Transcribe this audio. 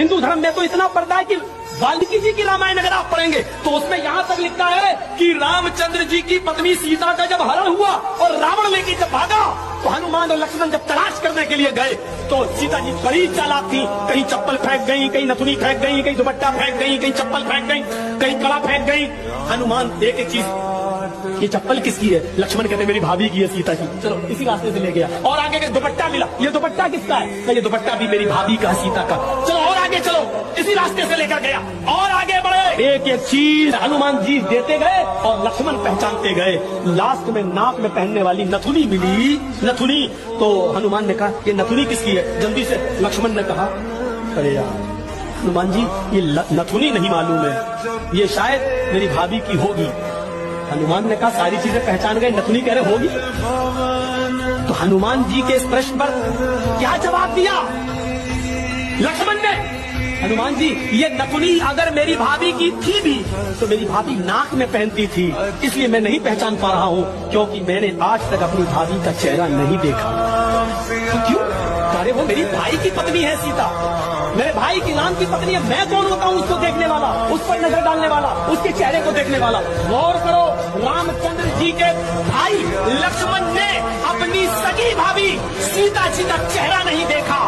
हिंदू धर्म में तो इतना पर्दा है कि वाल्मीकि जी की रामायण अगर आप पढ़ेंगे तो उसमें यहाँ तक लिखा है कि रामचंद्र जी की पत्नी सीता का जब हरण हुआ और रावण लेके जब भागा तो हनुमान और लक्ष्मण जब तलाश करने के लिए गए तो सीता जी बड़ी चालाक थी। कहीं चप्पल फेंक गई, कहीं नथुनी फेंक गई, कहीं दुपट्टा फेंक गई, कहीं चप्पल फेंक गई, कहीं कड़ा फेंक गई। हनुमान एक एक चीज, ये चप्पल किसकी है? लक्ष्मण कहते मेरी भाभी की है सीता की। चलो इसी रास्ते से ले गया। और आगे के दुपट्टा मिला, ये दुपट्टा किसका है? ये दुपट्टा भी मेरी भाभी का, सीता का। चलो और आगे चलो, इसी रास्ते से लेकर गया और आगे बढ़े। एक एक चीज हनुमान जी देते गए और लक्ष्मण पहचानते गए। लास्ट में नाक में पहनने वाली नथुनी मिली, नथुनी। तो हनुमान ने कहा ये नथुनी किसकी है? जल्दी से लक्ष्मण ने कहा अरे यार हनुमान जी ये नथुनी नहीं मालूम है, ये शायद मेरी भाभी की होगी। हनुमान ने कहा सारी चीजें पहचान गए, नथुनी कह रहे होगी। तो हनुमान जी के इस प्रश्न पर क्या जवाब दिया लक्ष्मण ने? हनुमान जी ये नथुनी अगर मेरी भाभी की थी भी तो मेरी भाभी नाक में पहनती थी, इसलिए मैं नहीं पहचान पा रहा हूँ, क्योंकि मैंने आज तक अपनी भाभी का चेहरा नहीं देखा। तो क्यों? अरे वो मेरी भाई की पत्नी है सीता, मेरे भाई की नाम की पत्नी है। मैं कौन होता हूँ उसको देखने वाला, उस पर नजर डालने वाला, उसके चेहरे को देखने वाला? गौर करो, रामचंद्र जी के भाई लक्ष्मण ने अपनी सगी भाभी सीता जी का चेहरा नहीं देखा।